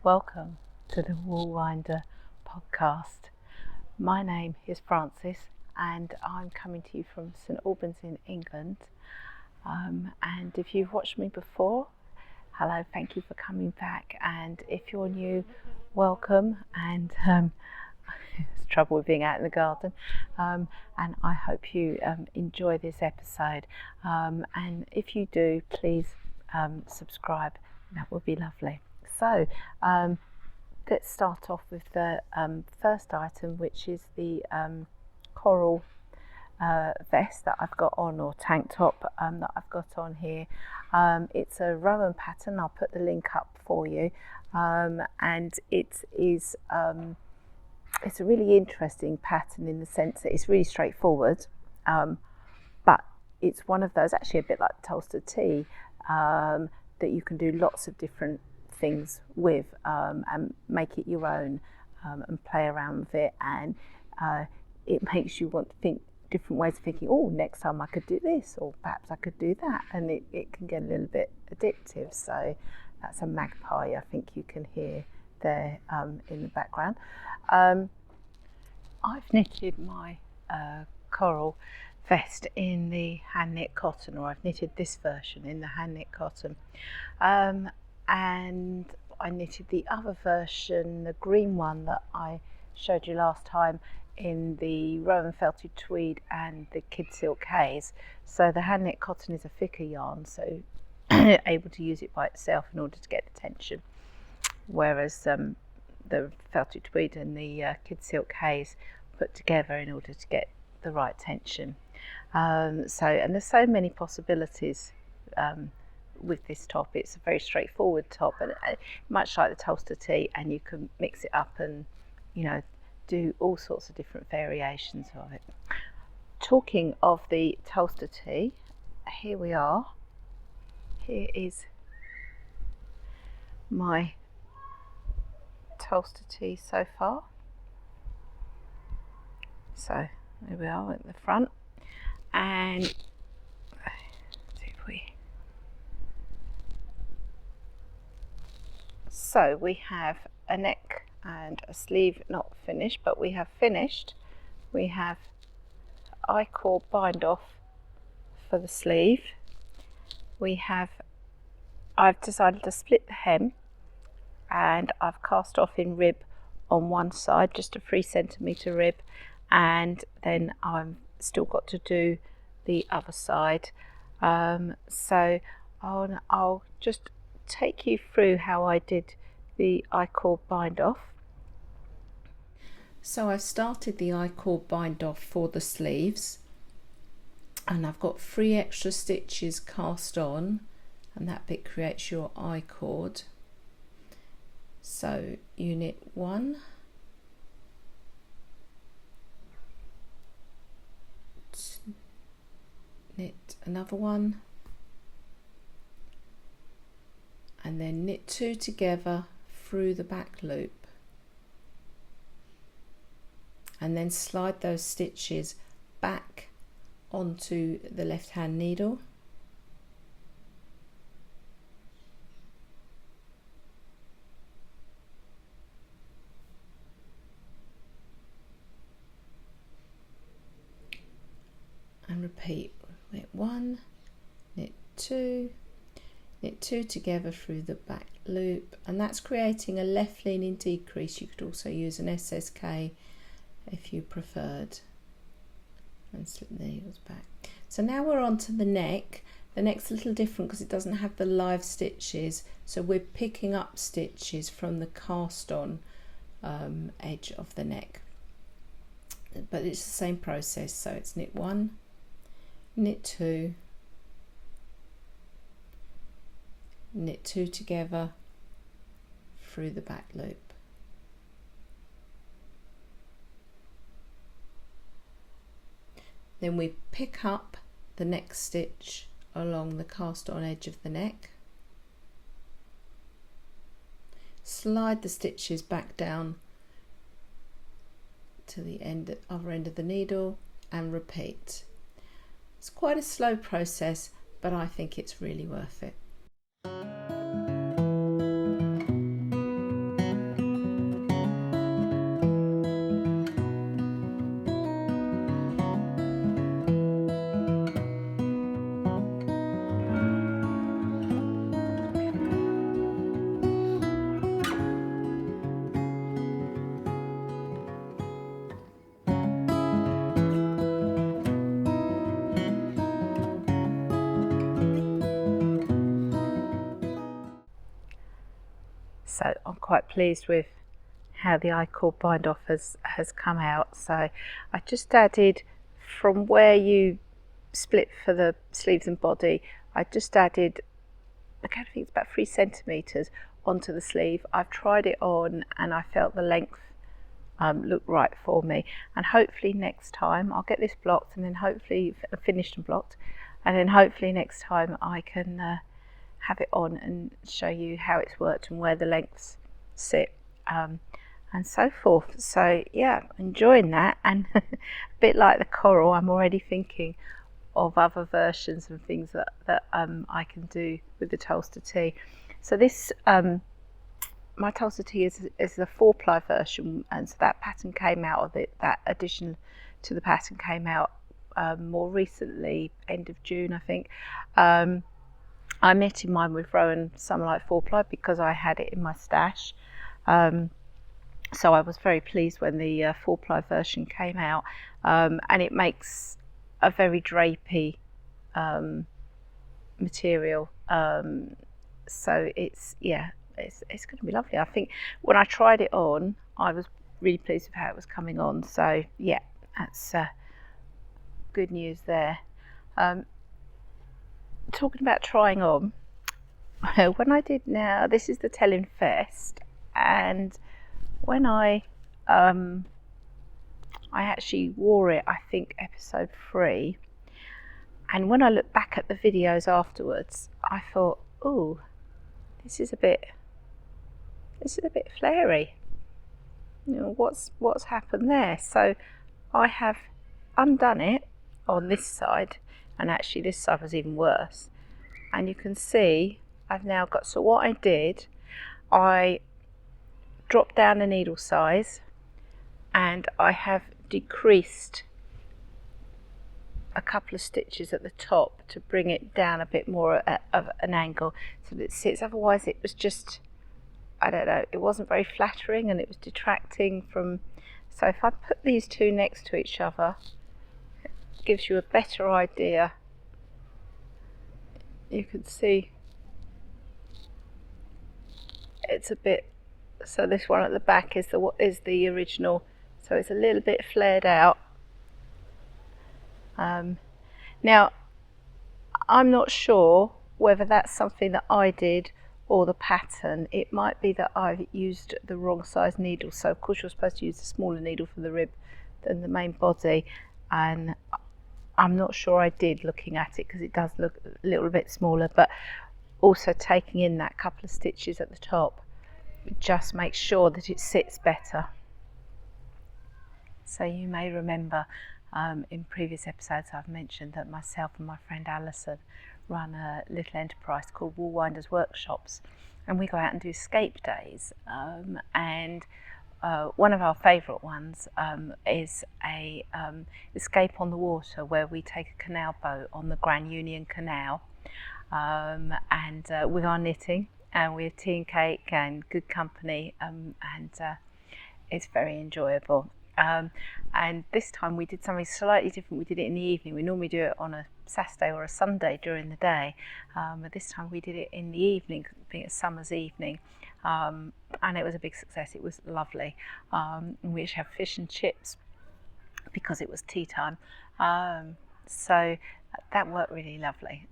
Welcome to the Wool Winder podcast. My name is Frances and I'm coming to you from St Albans in England. And if you've watched me before, hello, thank you for coming back. And if you're new, welcome. And there's trouble with being out in the garden. And I hope you enjoy this episode. And if you do, please subscribe. That would be lovely. So let's start off with the first item, which is the coral vest that I've got on, or tank top that I've got on here. It's a Rowan pattern. I'll put the link up for you, and it is it's a really interesting pattern in the sense that it's really straightforward, but it's one of those, actually a bit like the Tolsta Tee, that you can do lots of different things with and make it your own, and play around with it, and it makes you want to think different ways of thinking, oh, next time I could do this, or perhaps I could do that, and it can get a little bit addictive. So that's a magpie I think you can hear there in the background. I've knitted my coral vest in the hand knit cotton, or I've knitted this version in the hand knit cotton, and I knitted the other version, the green one that I showed you last time, in the Rowan felted tweed and the kid silk haze. So the hand knit cotton is a thicker yarn, so able to use it by itself in order to get the tension, whereas the felted tweed and the kid silk haze put together in order to get the right tension. And there's so many possibilities with this top. It's a very straightforward top, and much like the Tolsta Tee, and you can mix it up and do all sorts of different variations of it. Talking of the Tolsta Tee, here we are. Here is my Tolsta Tee so far. So there we are at the front, and so we have a neck and a sleeve not finished, but we have finished. We have I-cord bind off for the sleeve. I've decided to split the hem, and I've cast off in rib on one side, just a 3 centimetre rib, and then I've still got to do the other side. So I'll just take you through how I did the I-cord bind off. So I've started the I-cord bind off for the sleeves, and I've got 3 extra stitches cast on, and that bit creates your I-cord. So you knit 1, knit another 1, and then knit 2 together through the back loop, and then slide those stitches back onto the left hand needle, and repeat. Knit 1, knit 2, knit 2 together through the back loop, and that's creating a left leaning decrease. You could also use an SSK if you preferred, and slip the needles back. So now we're on to the neck. The neck's a little different because it doesn't have the live stitches, so we're picking up stitches from the cast on edge of the neck, but it's the same process. So it's knit 1, knit 2, knit 2 together through the back loop, then we pick up the next stitch along the cast on edge of the neck, slide the stitches back down to the other end of the needle, and repeat. It's quite a slow process, but I think it's really worth it. So I'm quite pleased with how the I-cord bind off has come out. So I just added from where you split for the sleeves and body, I just added, I think it's about 3 centimetres onto the sleeve. I've tried it on and I felt the length looked right for me, and hopefully next time I'll get this blocked and then hopefully finished and blocked, and then hopefully next time I can have it on and show you how it's worked and where the lengths sit, and so forth. So yeah, enjoying that, and a bit like the coral, I'm already thinking of other versions and things that I can do with the Tolsta Tee. So this my Tolsa Tee is the 4-ply version, and so that pattern came out of it. That addition to the pattern came out more recently, end of June, I think. I'm knitting mine with Rowan Summer Light 4-ply because I had it in my stash. So I was very pleased when the 4-ply version came out, and it makes a very drapey material. So it's going to be lovely. I think when I tried it on, I was really pleased with how it was coming on. So yeah, that's good news there. Talking about trying on, when I did, now this is the Tellin Vest, and when I actually wore it, I think episode 3, and when I look back at the videos afterwards, I thought, oh, this is a bit flary. You know, what's happened there? So I have undone it on this side, and actually this side was even worse, and you can see I've now got, so what I did, I dropped down the needle size and I have decreased a couple of stitches at the top to bring it down a bit more of an angle so that it sits. Otherwise it was just, I don't know, it wasn't very flattering and it was detracting from. So if I put these two next to each other, it gives you a better idea. You can see it's a bit, so this one at the back is the original, so it's a little bit flared out. Now I'm not sure whether that's something that I did or the pattern. It might be that I've used the wrong size needle, so of course you're supposed to use the smaller needle for the rib than the main body, and I'm not sure I did, looking at it, because it does look a little bit smaller, but also taking in that couple of stitches at the top just makes sure that it sits better. So you may remember in previous episodes I've mentioned that myself and my friend Alison run a little enterprise called Wool Winders Workshops, and we go out and do escape days, and one of our favourite ones is a escape on the water, where we take a canal boat on the Grand Union Canal, and we are knitting, and we have tea and cake and good company, and it's very enjoyable. And this time we did something slightly different. We did it in the evening. We normally do it on a Saturday or a Sunday during the day, but this time we did it in the evening, being a summer's evening, and it was a big success. It was lovely. We actually had fish and chips because it was tea time, so that worked really lovely.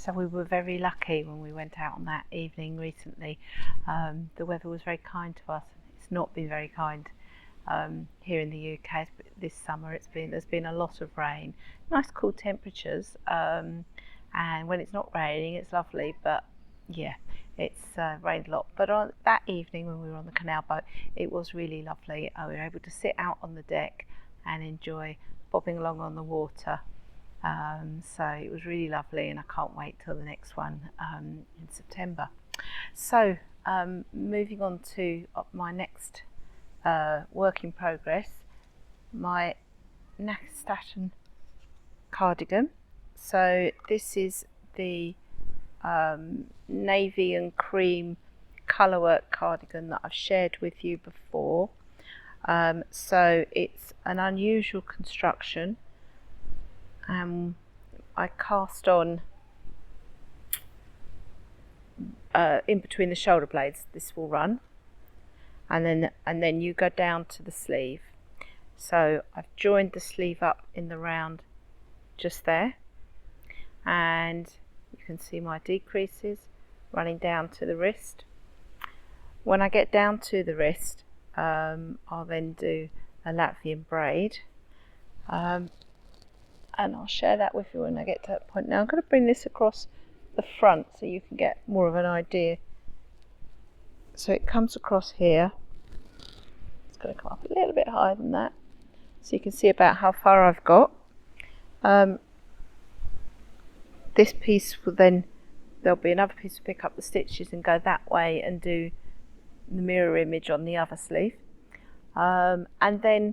So we were very lucky when we went out on that evening recently. The weather was very kind to us. It's not been very kind here in the UK this summer. There's been a lot of rain, nice cool temperatures, and when it's not raining it's lovely, but yeah, it's rained a lot. But on that evening when we were on the canal boat, it was really lovely. We were able to sit out on the deck and enjoy bobbing along on the water. So it was really lovely, and I can't wait till the next one in September. So moving on to my next work in progress, my Nachtschatten cardigan. So this is the navy and cream colourwork cardigan that I've shared with you before. So it's an unusual construction. I cast on in between the shoulder blades. This will run, and then you go down to the sleeve. So I've joined the sleeve up in the round just there, and you can see my decreases running down to the wrist. When I get down to the wrist, I'll then do a Latvian braid. And I'll share that with you when I get to that point. Now I'm going to bring this across the front so you can get more of an idea. So it comes across here. It's going to come up a little bit higher than that, so you can see about how far I've got. This piece will then, there'll be another piece to pick up the stitches and go that way and do the mirror image on the other sleeve. And then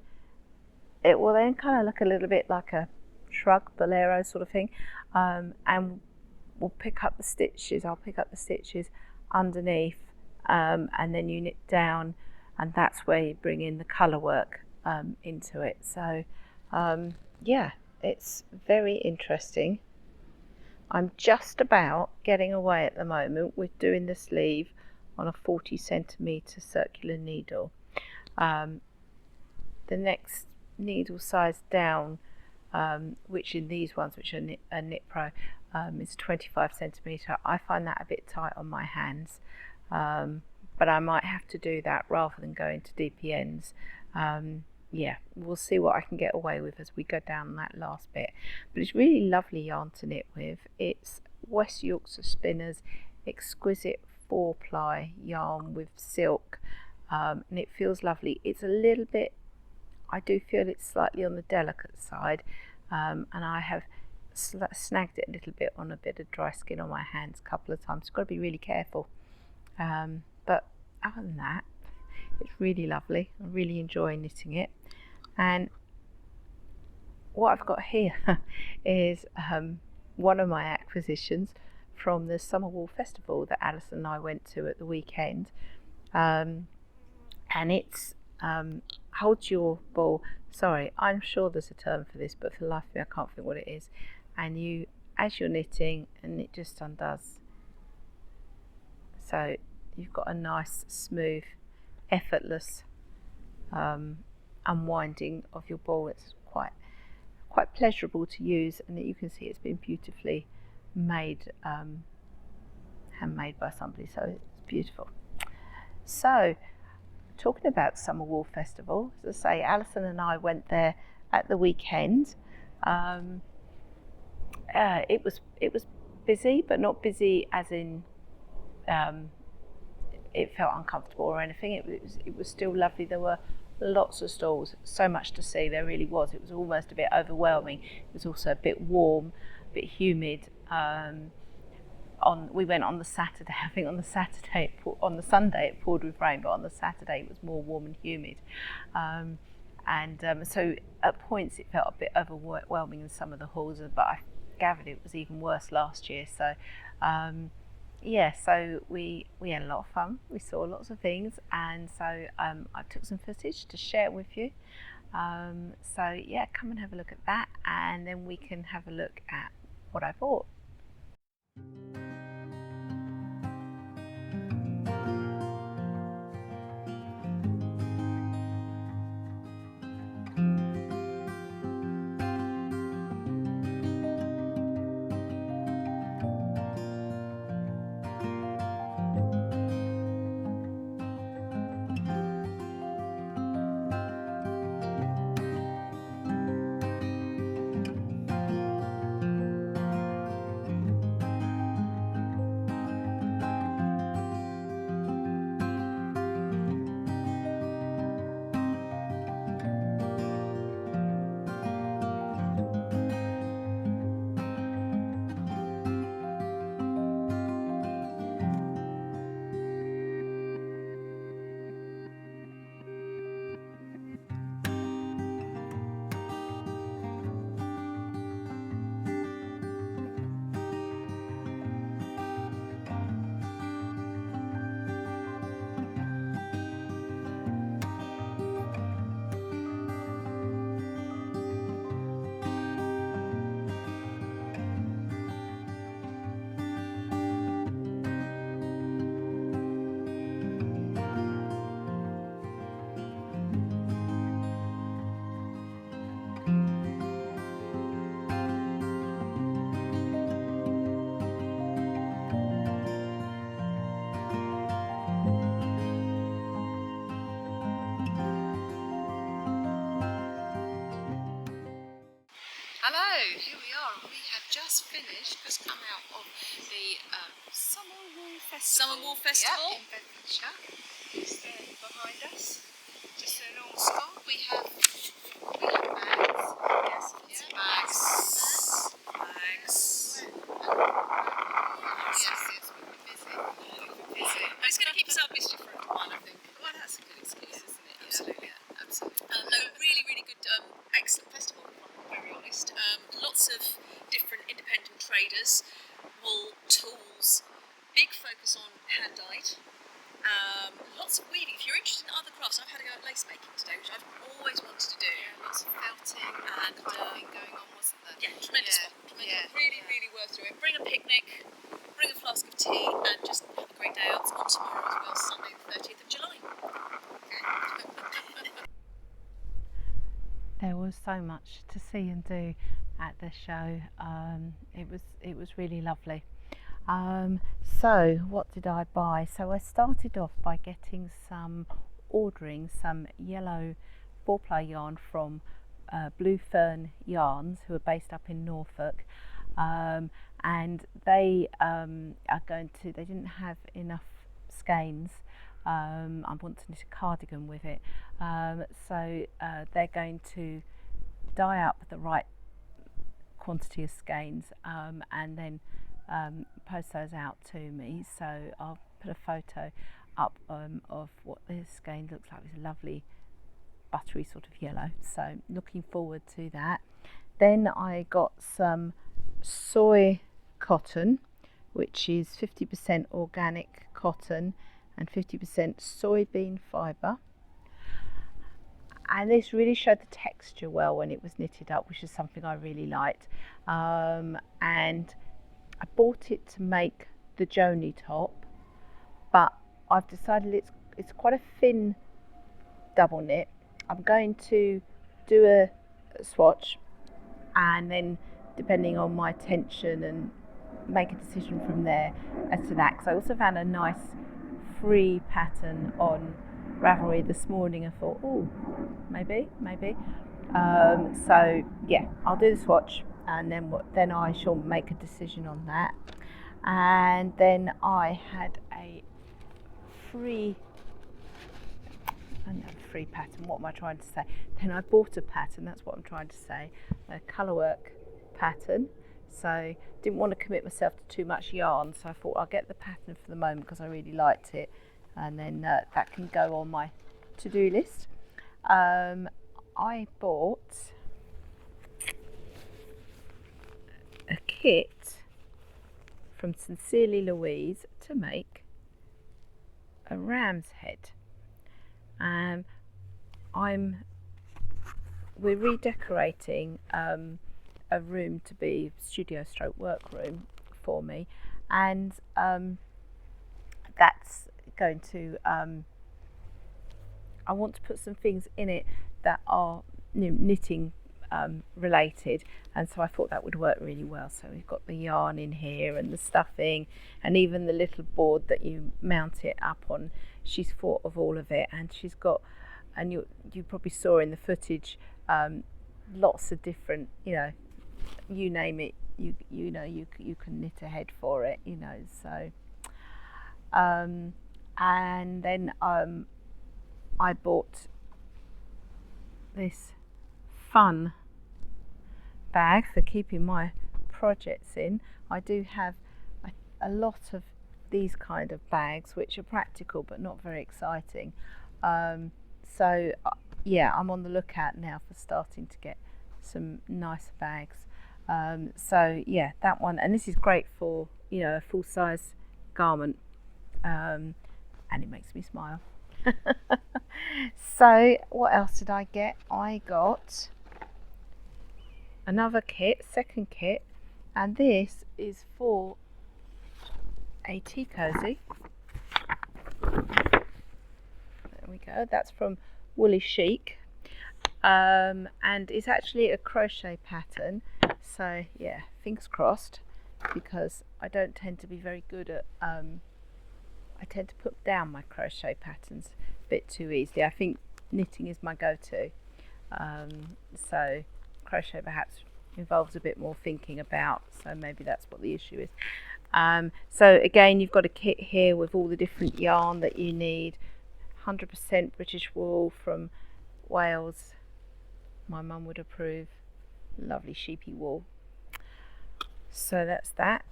it will then kind of look a little bit like a shrug, bolero sort of thing, and we'll pick up the stitches. I'll pick up the stitches underneath, and then you knit down, and that's where you bring in the colour work into it. So yeah, it's very interesting. I'm just about getting away at the moment with doing the sleeve on a 40cm circular needle. The next needle size down, which in these ones, which are Knit Pro, is 25cm. I find that a bit tight on my hands, but I might have to do that rather than going to DPNs. Yeah, we'll see what I can get away with as we go down that last bit. But it's really lovely yarn to knit with. It's West Yorkshire Spinners exquisite 4-ply yarn with silk, and it feels lovely. It's a little bit, I do feel it's slightly on the delicate side, and I have snagged it a little bit on a bit of dry skin on my hands a couple of times. I've got to be really careful, but other than that, it's really lovely. I really enjoy knitting it. And what I've got here is one of my acquisitions from the Summer Wool Festival that Alison and I went to at the weekend, and it's hold your ball. Sorry, I'm sure there's a term for this, but for the life of me I can't think what it is. And you, as you're knitting, and it just undoes. So you've got a nice, smooth, effortless unwinding of your ball. It's quite pleasurable to use, and you can see it's been beautifully made, handmade by somebody, so it's beautiful. So talking about Summer Wool Festival, as I say, Alison and I went there at the weekend. It was busy, but not busy as in it felt uncomfortable or anything. It was still lovely. There were lots of stalls, so much to see. There really was. It was almost a bit overwhelming. It was also a bit warm, a bit humid. We went on the Saturday. I think on the Sunday it poured with rain, but on the Saturday it was more warm and humid. So at points it felt a bit overwhelming in some of the halls, but I gathered it was even worse last year. So yeah, so we had a lot of fun. We saw lots of things, and so I took some footage to share with you. So yeah, come and have a look at that, and then we can have a look at what I bought. Hello, here we are. We have just come out of the Summer Wool Festival. In Bedfordshire. It's there behind us. Just a normal stall. We have bags. Yes, bags. Yes, we've been busy. But it's going to keep us up busy for a while, I think. Well, that's a good excuse, isn't it? Absolutely. Yeah, absolutely. No, really good, excellent festival, if I'm very honest. Lots of different independent traders, wool, tools, big focus on hand-dyed. Lots of weaving. If you're interested in other crafts, I've had a go at lace making today, which I've always wanted to do. Yeah, lots of felting and carving going on, wasn't there? Yeah, tremendous fun. Really worth doing. Bring a picnic, bring a flask of tea, and just have a great day out on tomorrow as well, Sunday the 30th of July. There was so much to see and do at the show. It was really lovely. So what did I buy? So I started off by ordering some yellow 4-ply yarn from Blue Fern Yarns, who are based up in Norfolk, and they they didn't have enough skeins. I want to knit a cardigan with it, so they're going to dye up the right quantity of skeins, and then post those out to me. So I'll put a photo up of what the skein looks like. It's a lovely buttery sort of yellow, so looking forward to that. Then I got some soy cotton, which is 50% organic cotton and 50% soybean fibre, and this really showed the texture well when it was knitted up, which is something I really liked. And I bought it to make the Joni top, but I've decided it's quite a thin double knit. I'm going to do a swatch, and then depending on my tension, and make a decision from there as to that, because I also found a nice free pattern on Ravelry this morning. I thought, oh, maybe. So yeah, I'll do the swatch, and then I shall make a decision on that. And then I had a free pattern. What am I trying to say? Then I bought a pattern. That's what I'm trying to say. A colourwork pattern. So didn't want to commit myself to too much yarn, so I thought I'll get the pattern for the moment because I really liked it, and then that can go on my to-do list. I bought a kit from Sincerely Louise to make a ram's head. We're redecorating a room to be studio stroke workroom for me, and that's going to I want to put some things in it that are knitting related, and so I thought that would work really well. So we've got the yarn in here and the stuffing, and even the little board that you mount it up on. She's thought of all of it, and she's got, and you probably saw in the footage, lots of different, you name it, you can knit a head for it, so and then I bought this fun bag for keeping my projects in. I do have a lot of these kind of bags which are practical but not very exciting, so yeah, I'm on the lookout now for starting to get some nice bags. So yeah, that one, and this is great for a full size garment, and it makes me smile. So what else did I get? I got another kit, second kit, and this is for a tea cozy. There we go. That's from Woolly Chic, and it's actually a crochet pattern. So yeah, fingers crossed, because I don't tend to be very good at I tend to put down my crochet patterns a bit too easily. I think knitting is my go-to, so crochet perhaps involves a bit more thinking about, so maybe that's what the issue is. So again, you've got a kit here with all the different yarn that you need. 100% British wool from Wales, my mum would approve. Lovely sheepy wool. So that's that.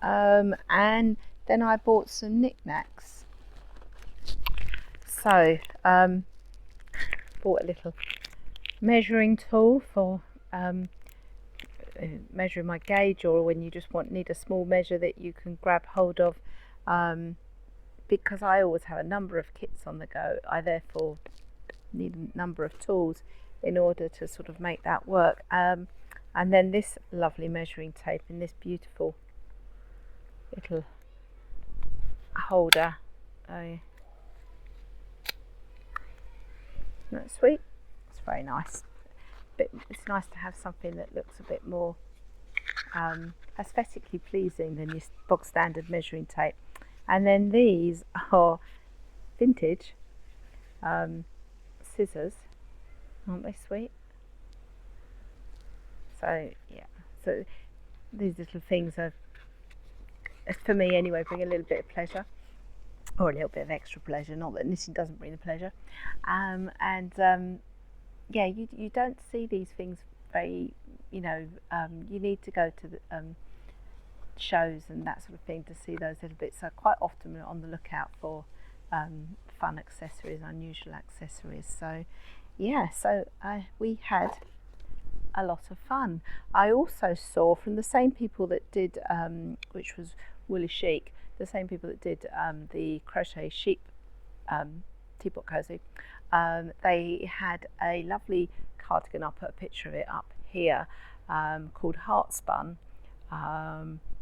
And then I bought some knickknacks. So bought a little measuring tool for measuring my gauge, or when you just need a small measure that you can grab hold of, because I always have a number of kits on the go. I therefore need a number of tools in order to sort of make that work. And then this lovely measuring tape in this beautiful little holder. Isn't that sweet? It's very nice. But it's nice to have something that looks a bit more aesthetically pleasing than your bog standard measuring tape. And then these are vintage scissors, aren't they sweet? So yeah, so these little things are, for me anyway, bring a little bit of pleasure, or a little bit of extra pleasure. Not that knitting doesn't bring the pleasure. Yeah, you don't see these things very, you need to go to the shows and that sort of thing to see those little bits. So quite often we're on the lookout for fun accessories, unusual accessories. So yeah, so we had a lot of fun. I also saw from the same people that did, which was Woolly Chic, the same people that did the crochet sheep teapot cozy, they had a lovely cardigan. I'll put a picture of it up here, called Heartspun,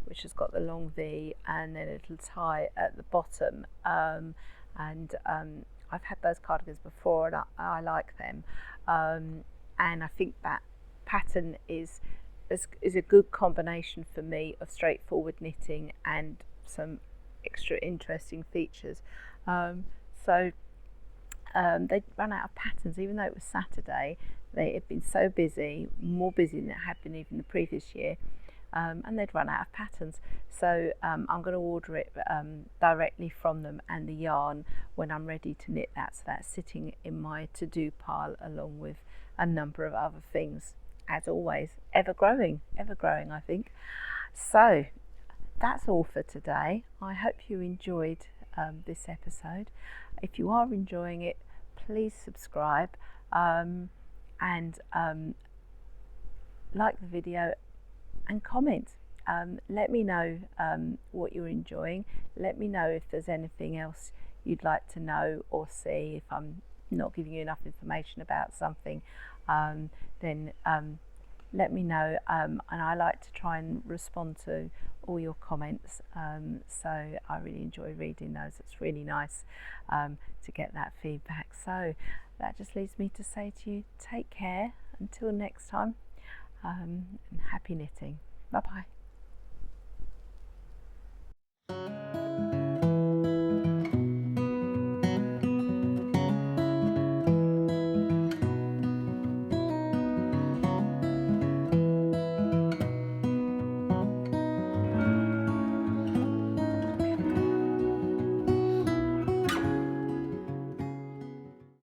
which has got the long V and then a little tie at the bottom. I've had those cardigans before and I like them. And I think that pattern is a good combination for me of straightforward knitting and some extra interesting features. They'd run out of patterns, even though it was Saturday. They had been so busy, more busy than it had been even the previous year, and they'd run out of patterns. So I'm going to order it directly from them and the yarn when I'm ready to knit that. So that's sitting in my to-do pile along with a number of other things. As always, ever growing, I think. So that's all for today. I hope you enjoyed this episode. If you are enjoying it, please subscribe and like the video and comment. Let me know what you're enjoying. Let me know if there's anything else you'd like to know or see. If I'm not giving you enough information about something, then let me know, and I like to try and respond to all your comments, so I really enjoy reading those. It's really nice to get that feedback. So that just leaves me to say to you, take care until next time, and happy knitting. Bye bye.